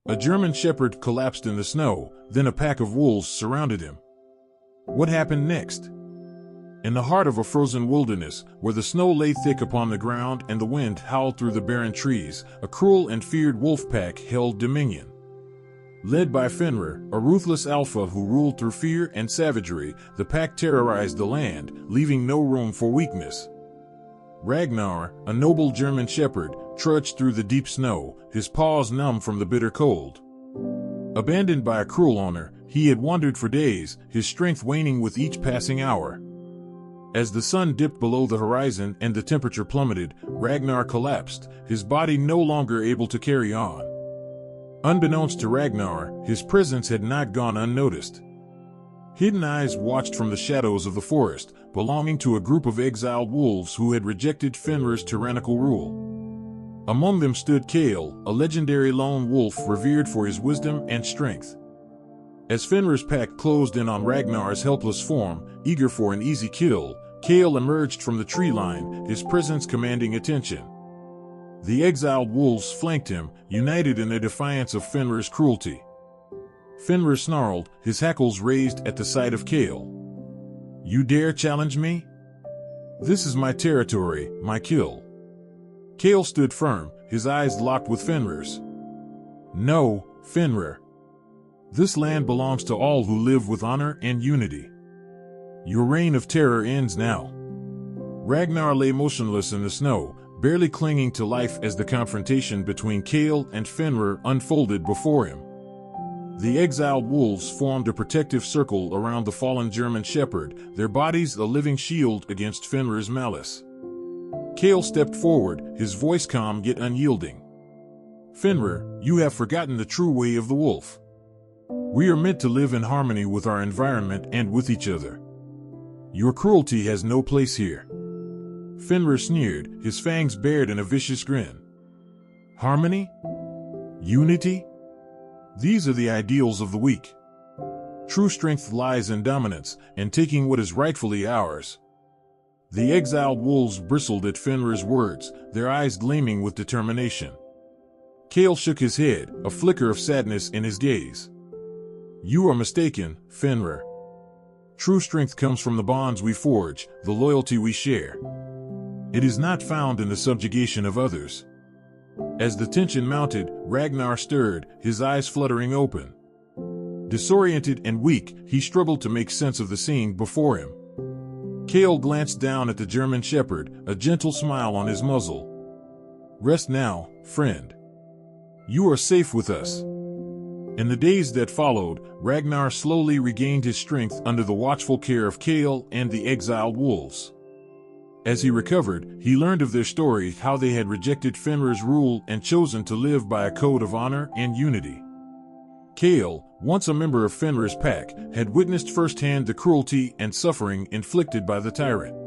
A German shepherd collapsed in the snow, then a pack of wolves surrounded him. What happened next? In the heart of a frozen wilderness, where the snow lay thick upon the ground and the wind howled through the barren trees, a cruel and feared wolf pack held dominion. Led by Fenrir, a ruthless alpha who ruled through fear and savagery, the pack terrorized the land, leaving no room for weakness. Ragnar, a noble German shepherd, trudged through the deep snow, his paws numb from the bitter cold. Abandoned by a cruel owner, he had wandered for days, his strength waning with each passing hour. As the sun dipped below the horizon and the temperature plummeted, Ragnar collapsed, his body no longer able to carry on. Unbeknownst to Ragnar, his presence had not gone unnoticed. Hidden eyes watched from the shadows of the forest, belonging to a group of exiled wolves who had rejected Fenrir's tyrannical rule. Among them stood Kale, a legendary lone wolf revered for his wisdom and strength. As Fenrir's pack closed in on Ragnar's helpless form, eager for an easy kill, Kale emerged from the tree line, his presence commanding attention. The exiled wolves flanked him, united in their defiance of Fenrir's cruelty. Fenrir snarled, his hackles raised at the sight of Kale. "You dare challenge me? This is my territory, my kill." Kale stood firm, his eyes locked with Fenrir's. "No, Fenrir. This land belongs to all who live with honor and unity. Your reign of terror ends now." Ragnar lay motionless in the snow, barely clinging to life as the confrontation between Kale and Fenrir unfolded before him. The exiled wolves formed a protective circle around the fallen German shepherd, their bodies a living shield against Fenrir's malice. Kale stepped forward, his voice calm yet unyielding. "Fenrir, you have forgotten the true way of the wolf. We are meant to live in harmony with our environment and with each other. Your cruelty has no place here." Fenrir sneered, his fangs bared in a vicious grin. "Harmony? Unity? These are the ideals of the weak. True strength lies in dominance, and taking what is rightfully ours." The exiled wolves bristled at Fenrir's words, their eyes gleaming with determination. Kale shook his head, a flicker of sadness in his gaze. "You are mistaken, Fenrir. True strength comes from the bonds we forge, the loyalty we share. It is not found in the subjugation of others." As the tension mounted, Ragnar stirred, his eyes fluttering open. Disoriented and weak, he struggled to make sense of the scene before him. Kale glanced down at the German shepherd, a gentle smile on his muzzle. "Rest now, friend. You are safe with us." In the days that followed, Ragnar slowly regained his strength under the watchful care of Kale and the exiled wolves. As he recovered, he learned of their story, how they had rejected Fenrir's rule and chosen to live by a code of honor and unity. Kale, once a member of Fenrir's pack, had witnessed firsthand the cruelty and suffering inflicted by the tyrant.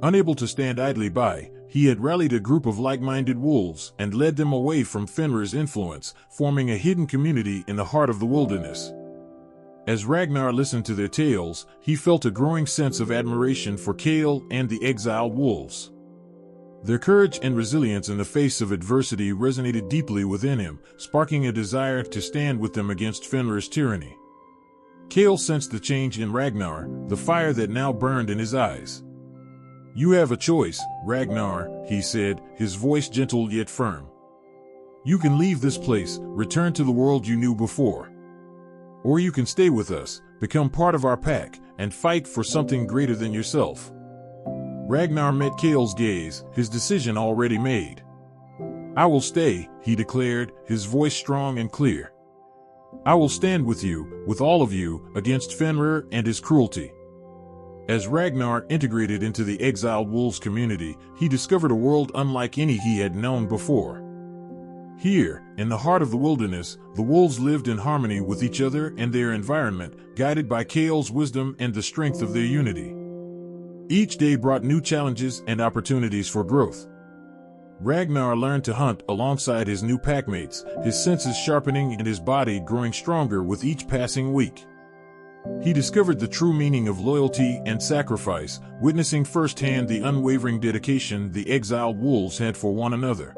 Unable to stand idly by, he had rallied a group of like-minded wolves and led them away from Fenrir's influence, forming a hidden community in the heart of the wilderness. As Ragnar listened to their tales, he felt a growing sense of admiration for Kale and the exiled wolves. Their courage and resilience in the face of adversity resonated deeply within him, sparking a desire to stand with them against Fenrir's tyranny. Kale sensed the change in Ragnar, the fire that now burned in his eyes. "You have a choice, Ragnar," he said, his voice gentle yet firm. "You can leave this place, return to the world you knew before. Or you can stay with us, become part of our pack, and fight for something greater than yourself." Ragnar met Kale's gaze, his decision already made. "I will stay," he declared, his voice strong and clear. "I will stand with you, with all of you, against Fenrir and his cruelty." As Ragnar integrated into the exiled wolves community, he discovered a world unlike any he had known before. Here, in the heart of the wilderness, the wolves lived in harmony with each other and their environment, guided by Kale's wisdom and the strength of their unity. Each day brought new challenges and opportunities for growth. Ragnar learned to hunt alongside his new packmates, his senses sharpening and his body growing stronger with each passing week. He discovered the true meaning of loyalty and sacrifice, witnessing firsthand the unwavering dedication the exiled wolves had for one another.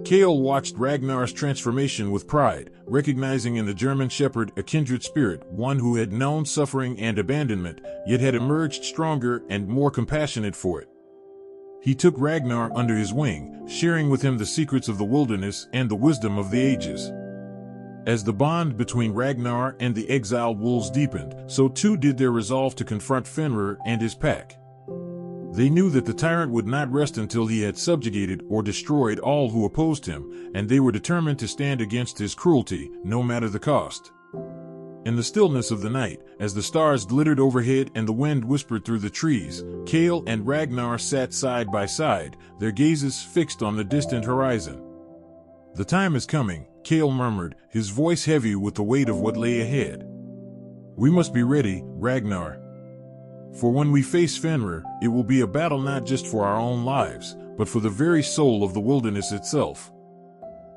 Kale watched Ragnar's transformation with pride, recognizing in the German shepherd a kindred spirit, one who had known suffering and abandonment, yet had emerged stronger and more compassionate for it. He took Ragnar under his wing, sharing with him the secrets of the wilderness and the wisdom of the ages. As the bond between Ragnar and the exiled wolves deepened, so too did their resolve to confront Fenrir and his pack. They knew that the tyrant would not rest until he had subjugated or destroyed all who opposed him, and they were determined to stand against his cruelty, no matter the cost. In the stillness of the night, as the stars glittered overhead and the wind whispered through the trees, Kale and Ragnar sat side by side, their gazes fixed on the distant horizon. "The time is coming," Kale murmured, his voice heavy with the weight of what lay ahead. "We must be ready, Ragnar. For when we face Fenrir, it will be a battle not just for our own lives, but for the very soul of the wilderness itself."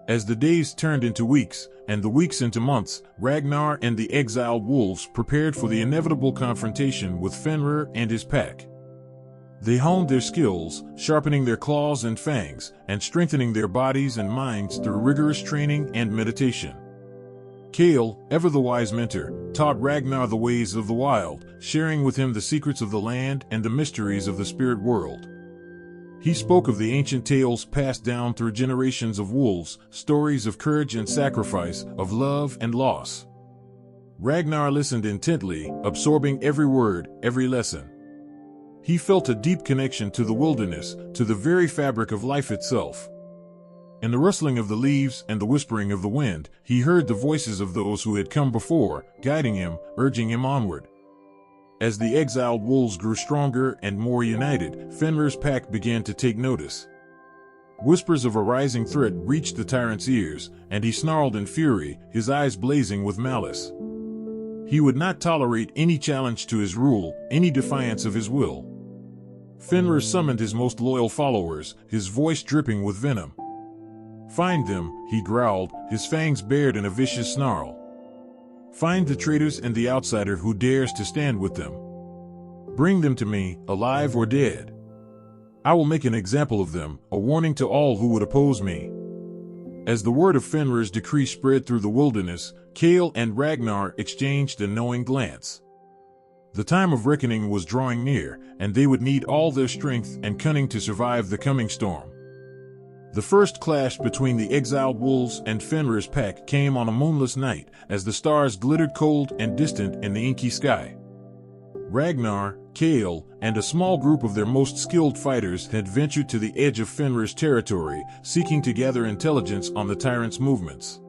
As the days turned into weeks, and the weeks into months, Ragnar and the exiled wolves prepared for the inevitable confrontation with Fenrir and his pack. They honed their skills, sharpening their claws and fangs, and strengthening their bodies and minds through rigorous training and meditation. Kale, ever the wise mentor, taught Ragnar the ways of the wild, sharing with him the secrets of the land and the mysteries of the spirit world. He spoke of the ancient tales passed down through generations of wolves, stories of courage and sacrifice, of love and loss. Ragnar listened intently, absorbing every word, every lesson. He felt a deep connection to the wilderness, to the very fabric of life itself. In the rustling of the leaves and the whispering of the wind, he heard the voices of those who had come before, guiding him, urging him onward. As the exiled wolves grew stronger and more united, Fenrir's pack began to take notice. Whispers of a rising threat reached the tyrant's ears, and he snarled in fury, his eyes blazing with malice. He would not tolerate any challenge to his rule, any defiance of his will. Fenrir summoned his most loyal followers, his voice dripping with venom. "Find them," he growled, his fangs bared in a vicious snarl. "Find the traitors and the outsider who dares to stand with them. Bring them to me, alive or dead. I will make an example of them, a warning to all who would oppose me." As the word of Fenrir's decree spread through the wilderness, Kale and Ragnar exchanged a knowing glance. The time of reckoning was drawing near, and they would need all their strength and cunning to survive the coming storm. The first clash between the exiled wolves and Fenrir's pack came on a moonless night, as the stars glittered cold and distant in the inky sky. Ragnar, Kale, and a small group of their most skilled fighters had ventured to the edge of Fenrir's territory, seeking to gather intelligence on the tyrant's movements.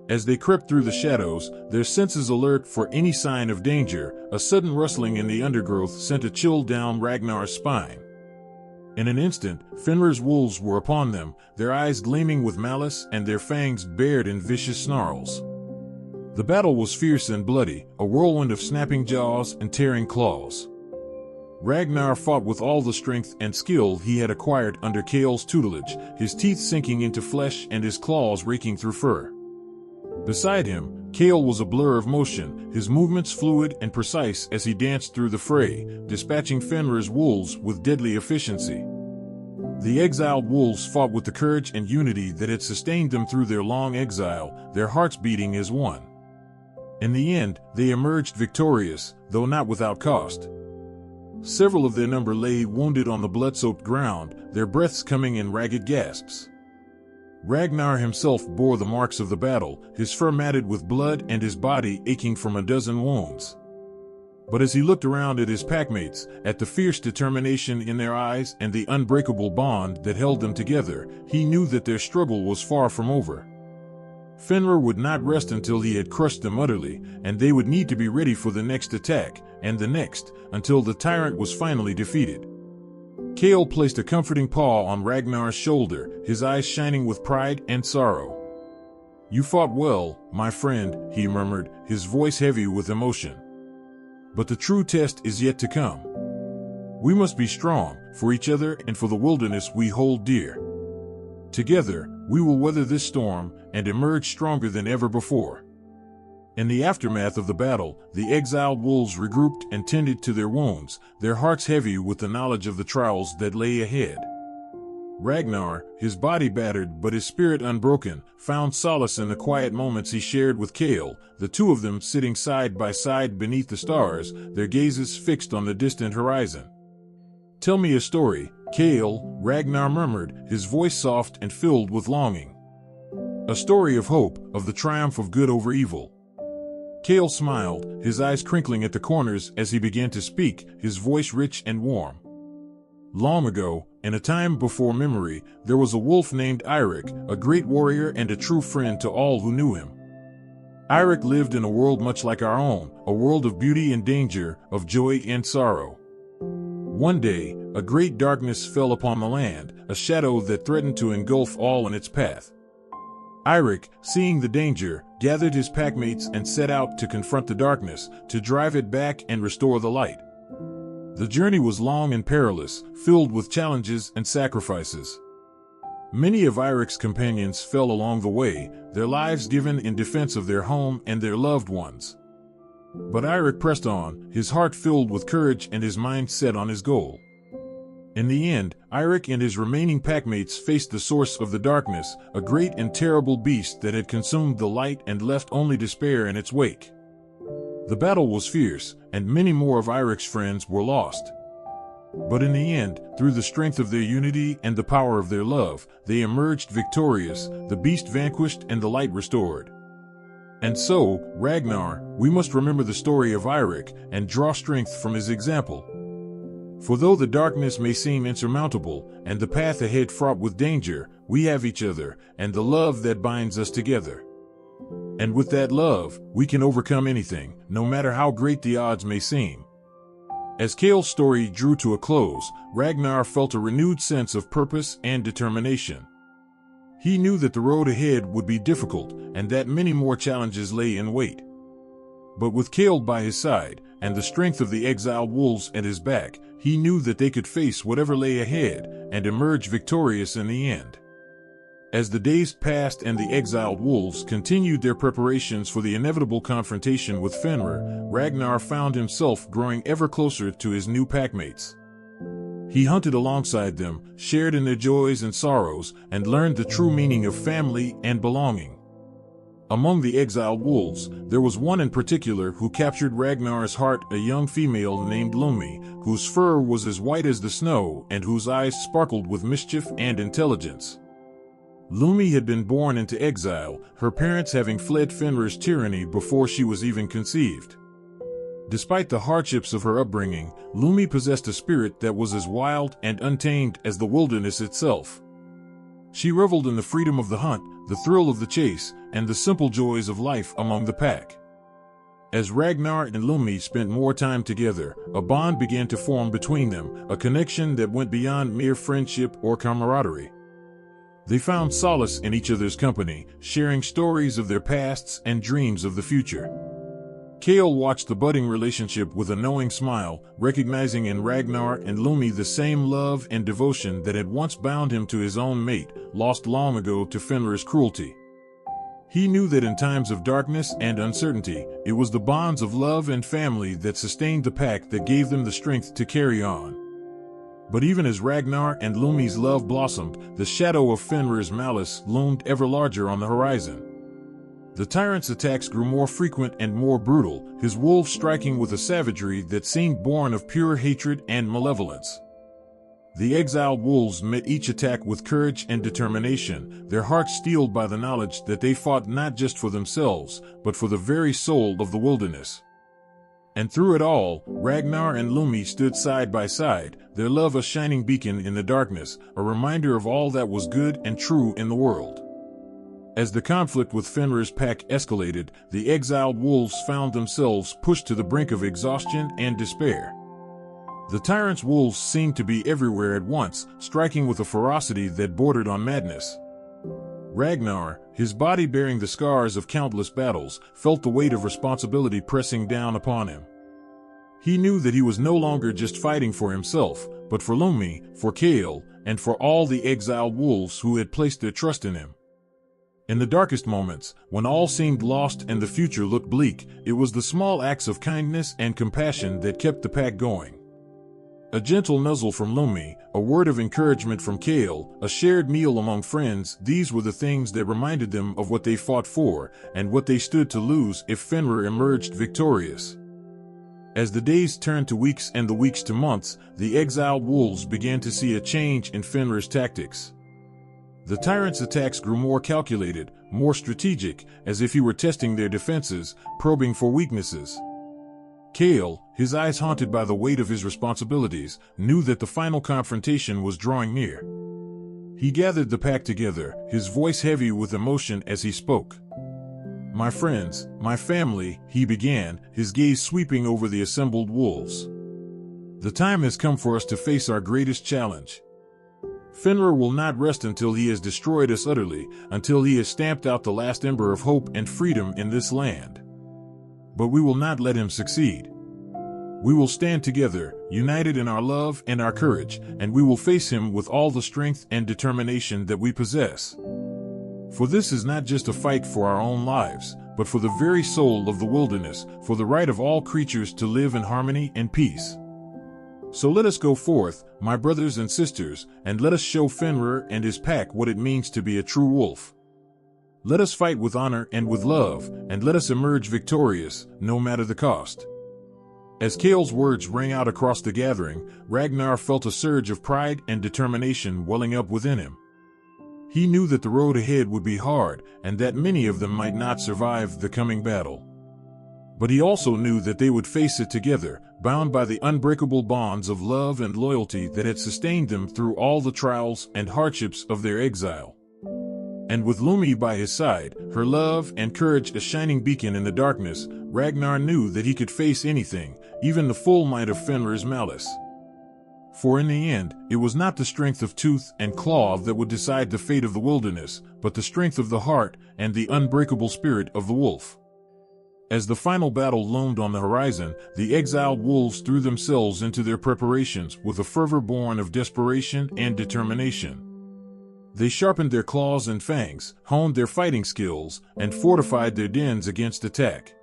As they crept through the shadows, their senses alert for any sign of danger, a sudden rustling in the undergrowth sent a chill down Ragnar's spine. In an instant, Fenrir's wolves were upon them, their eyes gleaming with malice and their fangs bared in vicious snarls. The battle was fierce and bloody, a whirlwind of snapping jaws and tearing claws. Ragnar fought with all the strength and skill he had acquired under Kale's tutelage, his teeth sinking into flesh and his claws raking through fur. Beside him, Kale was a blur of motion, his movements fluid and precise as he danced through the fray, dispatching Fenrir's wolves with deadly efficiency. The exiled wolves fought with the courage and unity that had sustained them through their long exile, their hearts beating as one. In the end, they emerged victorious, though not without cost. Several of their number lay wounded on the blood-soaked ground, their breaths coming in ragged gasps. Ragnar himself bore the marks of the battle, his fur matted with blood and his body aching from a dozen wounds. But as he looked around at his packmates, at the fierce determination in their eyes and the unbreakable bond that held them together, he knew that their struggle was far from over. Fenrir would not rest until he had crushed them utterly, and they would need to be ready for the next attack, and the next, until the tyrant was finally defeated. Kale placed a comforting paw on Ragnar's shoulder, his eyes shining with pride and sorrow. "You fought well, my friend," he murmured, his voice heavy with emotion. "But the true test is yet to come. We must be strong, for each other and for the wilderness we hold dear. Together, we will weather this storm and emerge stronger than ever before." In the aftermath of the battle, the exiled wolves regrouped and tended to their wounds, their hearts heavy with the knowledge of the trials that lay ahead. Ragnar, his body battered but his spirit unbroken, found solace in the quiet moments he shared with Kale, the two of them sitting side by side beneath the stars, their gazes fixed on the distant horizon. "Tell me a story, Kale," Ragnar murmured, his voice soft and filled with longing. "A story of hope, of the triumph of good over evil." Kale smiled, his eyes crinkling at the corners as he began to speak, his voice rich and warm. "Long ago, in a time before memory, there was a wolf named Eirik, a great warrior and a true friend to all who knew him. Eirik lived in a world much like our own, a world of beauty and danger, of joy and sorrow. One day, a great darkness fell upon the land, a shadow that threatened to engulf all in its path. Eirik, seeing the danger, gathered his packmates and set out to confront the darkness, to drive it back and restore the light. The journey was long and perilous, filled with challenges and sacrifices. Many of Eirik's companions fell along the way, their lives given in defense of their home and their loved ones. But Eirik pressed on, his heart filled with courage and his mind set on his goal. In the end, Eirik and his remaining packmates faced the source of the darkness, a great and terrible beast that had consumed the light and left only despair in its wake. The battle was fierce, and many more of Eirik's friends were lost. But in the end, through the strength of their unity and the power of their love, they emerged victorious, the beast vanquished and the light restored. And so, Ragnar, we must remember the story of Eirik and draw strength from his example. For though the darkness may seem insurmountable, and the path ahead fraught with danger, we have each other, and the love that binds us together. And with that love, we can overcome anything, no matter how great the odds may seem." As Kale's story drew to a close, Ragnar felt a renewed sense of purpose and determination. He knew that the road ahead would be difficult, and that many more challenges lay in wait. But with Kale by his side, and the strength of the exiled wolves at his back, he knew that they could face whatever lay ahead, and emerge victorious in the end. As the days passed and the exiled wolves continued their preparations for the inevitable confrontation with Fenrir, Ragnar found himself growing ever closer to his new packmates. He hunted alongside them, shared in their joys and sorrows, and learned the true meaning of family and belonging. Among the exiled wolves, there was one in particular who captured Ragnar's heart, a young female named Lumi, whose fur was as white as the snow and whose eyes sparkled with mischief and intelligence. Lumi had been born into exile, her parents having fled Fenrir's tyranny before she was even conceived. Despite the hardships of her upbringing, Lumi possessed a spirit that was as wild and untamed as the wilderness itself. She reveled in the freedom of the hunt, the thrill of the chase, and the simple joys of life among the pack. As Ragnar and Lumi spent more time together, a bond began to form between them, a connection that went beyond mere friendship or camaraderie. They found solace in each other's company, sharing stories of their pasts and dreams of the future. Kale watched the budding relationship with a knowing smile, recognizing in Ragnar and Lumi the same love and devotion that had once bound him to his own mate, lost long ago to Fenrir's cruelty. He knew that in times of darkness and uncertainty, it was the bonds of love and family that sustained the pack that gave them the strength to carry on. But even as Ragnar and Lumi's love blossomed, the shadow of Fenrir's malice loomed ever larger on the horizon. The tyrant's attacks grew more frequent and more brutal, his wolves striking with a savagery that seemed born of pure hatred and malevolence. The exiled wolves met each attack with courage and determination, their hearts steeled by the knowledge that they fought not just for themselves, but for the very soul of the wilderness. And through it all, Ragnar and Lumi stood side by side, their love a shining beacon in the darkness, a reminder of all that was good and true in the world. As the conflict with Fenrir's pack escalated, the exiled wolves found themselves pushed to the brink of exhaustion and despair. The tyrant's wolves seemed to be everywhere at once, striking with a ferocity that bordered on madness. Ragnar, his body bearing the scars of countless battles, felt the weight of responsibility pressing down upon him. He knew that he was no longer just fighting for himself, but for Lumi, for Kale, and for all the exiled wolves who had placed their trust in him. In the darkest moments, when all seemed lost and the future looked bleak, it was the small acts of kindness and compassion that kept the pack going. A gentle nuzzle from Lumi, a word of encouragement from Kale, a shared meal among friends, these were the things that reminded them of what they fought for and what they stood to lose if Fenrir emerged victorious. As the days turned to weeks and the weeks to months, the exiled wolves began to see a change in Fenrir's tactics. The tyrant's attacks grew more calculated, more strategic, as if he were testing their defenses, probing for weaknesses. Kale, his eyes haunted by the weight of his responsibilities, knew that the final confrontation was drawing near. He gathered the pack together, his voice heavy with emotion as he spoke. "My friends, my family," he began, his gaze sweeping over the assembled wolves. "The time has come for us to face our greatest challenge. Fenrir will not rest until he has destroyed us utterly, until he has stamped out the last ember of hope and freedom in this land. But we will not let him succeed. We will stand together, united in our love and our courage, and we will face him with all the strength and determination that we possess. For this is not just a fight for our own lives, but for the very soul of the wilderness, for the right of all creatures to live in harmony and peace. So let us go forth, my brothers and sisters, and let us show Fenrir and his pack what it means to be a true wolf. Let us fight with honor and with love, and let us emerge victorious, no matter the cost." As Kale's words rang out across the gathering, Ragnar felt a surge of pride and determination welling up within him. He knew that the road ahead would be hard, and that many of them might not survive the coming battle. But he also knew that they would face it together, bound by the unbreakable bonds of love and loyalty that had sustained them through all the trials and hardships of their exile. And with Lumi by his side, her love and courage a shining beacon in the darkness, Ragnar knew that he could face anything, even the full might of Fenrir's malice. For in the end, it was not the strength of tooth and claw that would decide the fate of the wilderness, but the strength of the heart and the unbreakable spirit of the wolf. As the final battle loomed on the horizon, the exiled wolves threw themselves into their preparations with a fervor born of desperation and determination. They sharpened their claws and fangs, honed their fighting skills, and fortified their dens against attack.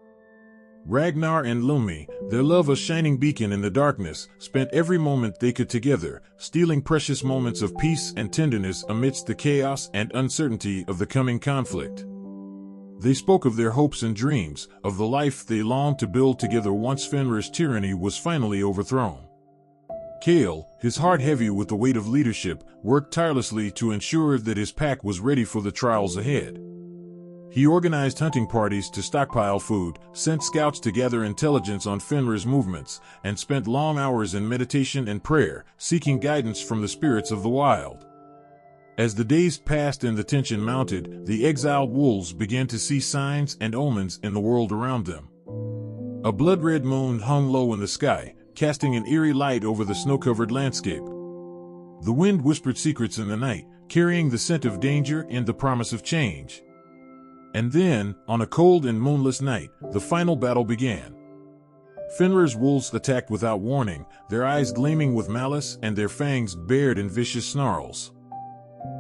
Ragnar and Lumi, their love a shining beacon in the darkness, spent every moment they could together, stealing precious moments of peace and tenderness amidst the chaos and uncertainty of the coming conflict. They spoke of their hopes and dreams, of the life they longed to build together once Fenrir's tyranny was finally overthrown. Kale, his heart heavy with the weight of leadership, worked tirelessly to ensure that his pack was ready for the trials ahead. He organized hunting parties to stockpile food, sent scouts to gather intelligence on Fenrir's movements, and spent long hours in meditation and prayer, seeking guidance from the spirits of the wild. As the days passed and the tension mounted, the exiled wolves began to see signs and omens in the world around them. A blood-red moon hung low in the sky, casting an eerie light over the snow-covered landscape. The wind whispered secrets in the night, carrying the scent of danger and the promise of change. And then, on a cold and moonless night, the final battle began. Fenrir's wolves attacked without warning, their eyes gleaming with malice and their fangs bared in vicious snarls.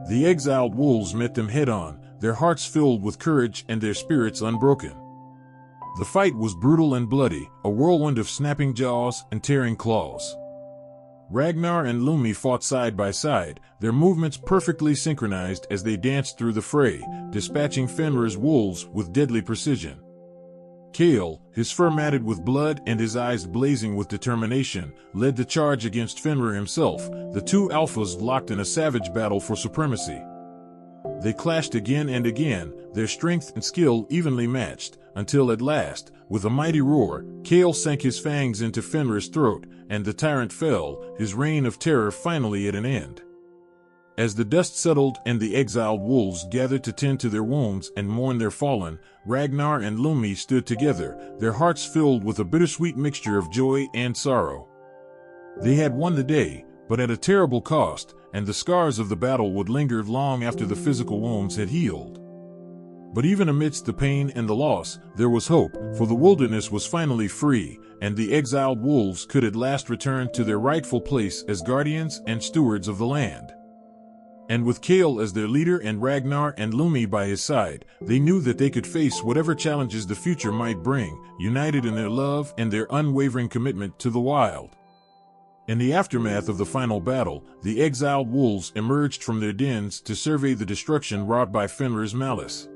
The exiled wolves met them head-on, their hearts filled with courage and their spirits unbroken. The fight was brutal and bloody, a whirlwind of snapping jaws and tearing claws. Ragnar and Lumi fought side by side, their movements perfectly synchronized as they danced through the fray, dispatching Fenrir's wolves with deadly precision. Kale, his fur matted with blood and his eyes blazing with determination, led the charge against Fenrir himself, the two alphas locked in a savage battle for supremacy. They clashed again and again, their strength and skill evenly matched, until at last, with a mighty roar, Kale sank his fangs into Fenrir's throat, and the tyrant fell, his reign of terror finally at an end. As the dust settled and the exiled wolves gathered to tend to their wounds and mourn their fallen, Ragnar and Lumi stood together, their hearts filled with a bittersweet mixture of joy and sorrow. They had won the day, but at a terrible cost, and the scars of the battle would linger long after the physical wounds had healed. But even amidst the pain and the loss, there was hope, for the wilderness was finally free, and the exiled wolves could at last return to their rightful place as guardians and stewards of the land. And with Kale as their leader and Ragnar and Lumi by his side, they knew that they could face whatever challenges the future might bring, united in their love and their unwavering commitment to the wild. In the aftermath of the final battle, the exiled wolves emerged from their dens to survey the destruction wrought by Fenrir's malice.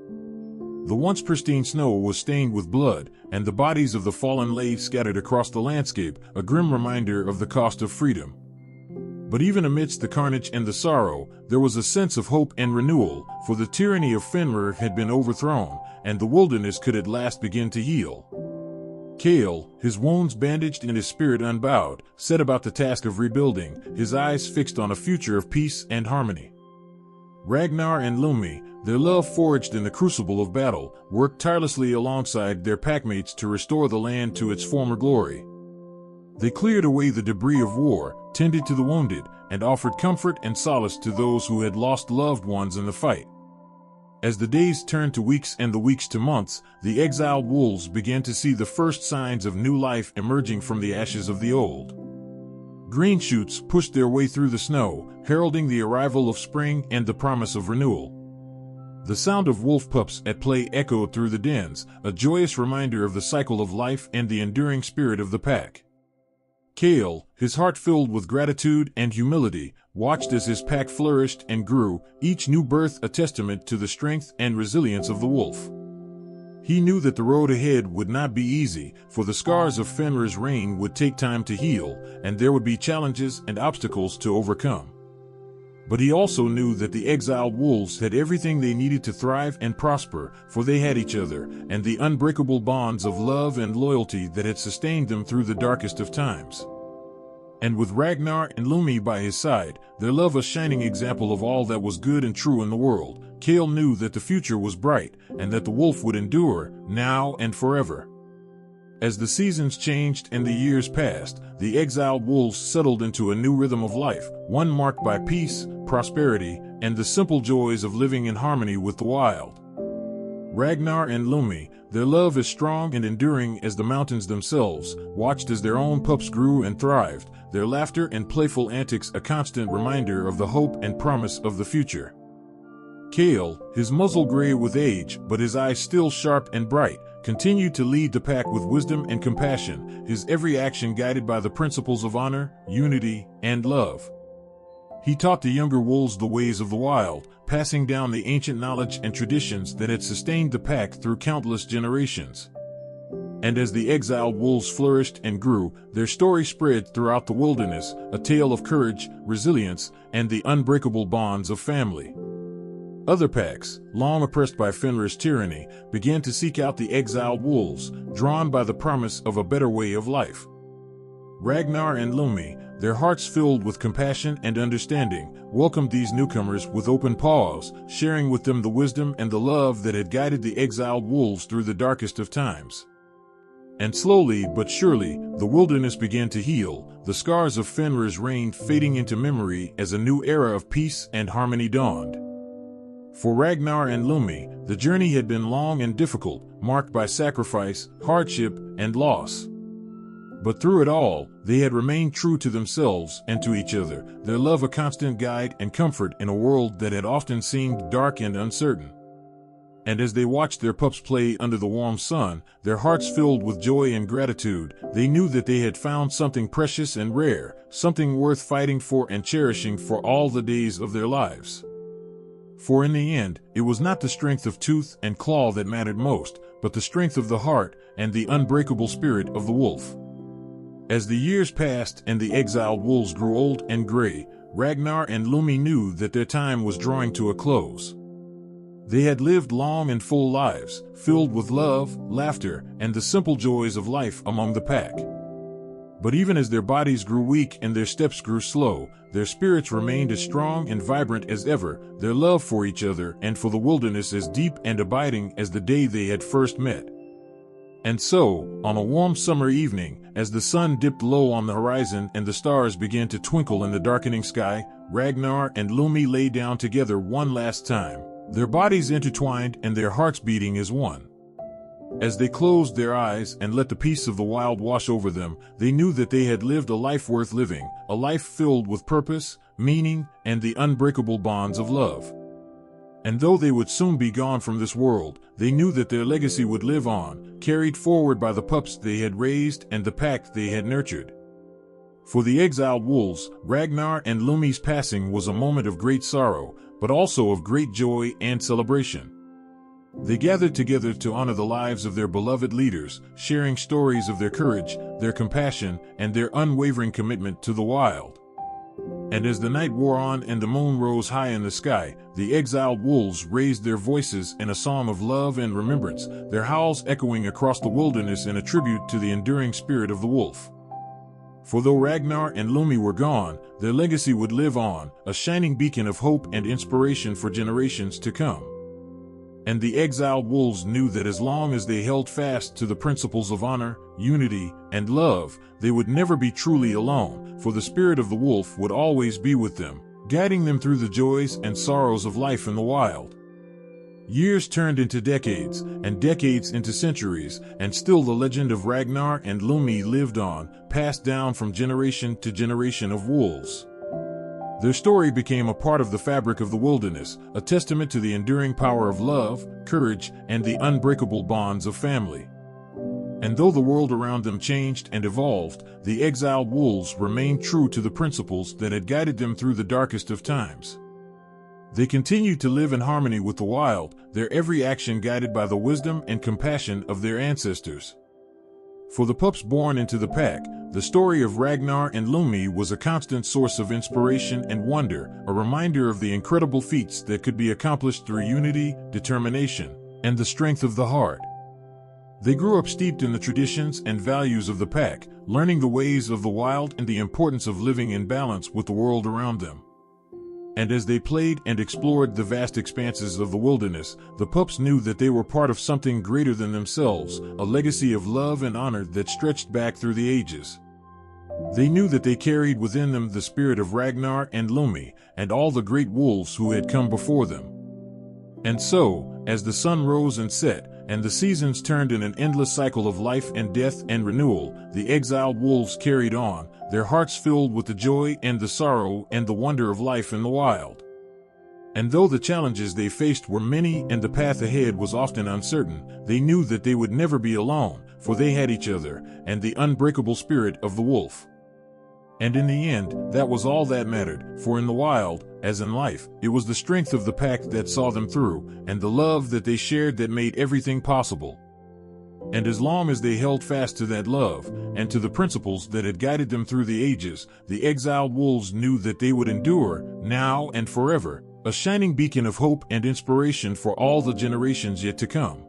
The once pristine snow was stained with blood, and the bodies of the fallen lay scattered across the landscape, a grim reminder of the cost of freedom. But even amidst the carnage and the sorrow, there was a sense of hope and renewal, for the tyranny of Fenrir had been overthrown, and the wilderness could at last begin to heal. Kale, his wounds bandaged and his spirit unbowed, set about the task of rebuilding, his eyes fixed on a future of peace and harmony. Ragnar and Lumi, their love forged in the crucible of battle, worked tirelessly alongside their packmates to restore the land to its former glory. They cleared away the debris of war, tended to the wounded, and offered comfort and solace to those who had lost loved ones in the fight. As the days turned to weeks and the weeks to months, the exiled wolves began to see the first signs of new life emerging from the ashes of the old. Green shoots pushed their way through the snow, heralding the arrival of spring and the promise of renewal. The sound of wolf pups at play echoed through the dens, a joyous reminder of the cycle of life and the enduring spirit of the pack. Kale, his heart filled with gratitude and humility, watched as his pack flourished and grew, each new birth a testament to the strength and resilience of the wolf. He knew that the road ahead would not be easy, for the scars of Fenrir's reign would take time to heal, and there would be challenges and obstacles to overcome. But he also knew that the exiled wolves had everything they needed to thrive and prosper, for they had each other, and the unbreakable bonds of love and loyalty that had sustained them through the darkest of times. And with Ragnar and Lumi by his side, their love a shining example of all that was good and true in the world, Kale knew that the future was bright, and that the wolf would endure, now and forever. As the seasons changed and the years passed, the exiled wolves settled into a new rhythm of life, one marked by peace, prosperity, and the simple joys of living in harmony with the wild. Ragnar and Lumi, their love as strong and enduring as the mountains themselves, watched as their own pups grew and thrived, their laughter and playful antics a constant reminder of the hope and promise of the future. Kale, his muzzle gray with age but his eyes still sharp and bright, continued to lead the pack with wisdom and compassion, his every action guided by the principles of honor, unity, and love. He taught the younger wolves the ways of the wild, passing down the ancient knowledge and traditions that had sustained the pack through countless generations. And as the exiled wolves flourished and grew, their story spread throughout the wilderness, a tale of courage, resilience, and the unbreakable bonds of family. Other packs, long oppressed by Fenrir's tyranny, began to seek out the exiled wolves, drawn by the promise of a better way of life. Ragnar and Lumi, their hearts filled with compassion and understanding, welcomed these newcomers with open paws, sharing with them the wisdom and the love that had guided the exiled wolves through the darkest of times. And slowly but surely, the wilderness began to heal, the scars of Fenrir's reign fading into memory as a new era of peace and harmony dawned. For Ragnar and Lumi, the journey had been long and difficult, marked by sacrifice, hardship, and loss. But through it all, they had remained true to themselves and to each other, their love a constant guide and comfort in a world that had often seemed dark and uncertain. And as they watched their pups play under the warm sun, their hearts filled with joy and gratitude, they knew that they had found something precious and rare, something worth fighting for and cherishing for all the days of their lives. For in the end, it was not the strength of tooth and claw that mattered most, but the strength of the heart and the unbreakable spirit of the wolf. As the years passed and the exiled wolves grew old and gray, Ragnar and Lumi knew that their time was drawing to a close. They had lived long and full lives, filled with love, laughter, and the simple joys of life among the pack. But even as their bodies grew weak and their steps grew slow, their spirits remained as strong and vibrant as ever, their love for each other and for the wilderness as deep and abiding as the day they had first met. And so, on a warm summer evening, as the sun dipped low on the horizon and the stars began to twinkle in the darkening sky, Ragnar and Lumi lay down together one last time, their bodies intertwined and their hearts beating as one. As they closed their eyes and let the peace of the wild wash over them, they knew that they had lived a life worth living, a life filled with purpose, meaning, and the unbreakable bonds of love. And though they would soon be gone from this world, they knew that their legacy would live on, carried forward by the pups they had raised and the pack they had nurtured. For the exiled wolves, Ragnar and Lumi's passing was a moment of great sorrow, but also of great joy and celebration. They gathered together to honor the lives of their beloved leaders, sharing stories of their courage, their compassion, and their unwavering commitment to the wild. And as the night wore on and the moon rose high in the sky, the exiled wolves raised their voices in a song of love and remembrance, their howls echoing across the wilderness in a tribute to the enduring spirit of the wolf. For though Ragnar and Lumi were gone, their legacy would live on, a shining beacon of hope and inspiration for generations to come. And the exiled wolves knew that as long as they held fast to the principles of honor, unity, and love, they would never be truly alone, for the spirit of the wolf would always be with them, guiding them through the joys and sorrows of life in the wild. Years turned into decades, and decades into centuries, and still the legend of Ragnar and Lumi lived on, passed down from generation to generation of wolves. Their story became a part of the fabric of the wilderness, a testament to the enduring power of love, courage, and the unbreakable bonds of family. And though the world around them changed and evolved, the exiled wolves remained true to the principles that had guided them through the darkest of times. They continued to live in harmony with the wild, their every action guided by the wisdom and compassion of their ancestors. For the pups born into the pack, the story of Ragnar and Lumi was a constant source of inspiration and wonder, a reminder of the incredible feats that could be accomplished through unity, determination, and the strength of the heart. They grew up steeped in the traditions and values of the pack, learning the ways of the wild and the importance of living in balance with the world around them. And as they played and explored the vast expanses of the wilderness, the pups knew that they were part of something greater than themselves, a legacy of love and honor that stretched back through the ages. They knew that they carried within them the spirit of Ragnar and Lumi, and all the great wolves who had come before them. And so, as the sun rose and set, and the seasons turned in an endless cycle of life and death and renewal, the exiled wolves carried on, their hearts filled with the joy and the sorrow and the wonder of life in the wild. And though the challenges they faced were many and the path ahead was often uncertain, they knew that they would never be alone, for they had each other and the unbreakable spirit of the wolf. And in the end, that was all that mattered, for in the wild, as in life, it was the strength of the pack that saw them through, and the love that they shared that made everything possible. And as long as they held fast to that love, and to the principles that had guided them through the ages, the exiled wolves knew that they would endure, now and forever, a shining beacon of hope and inspiration for all the generations yet to come.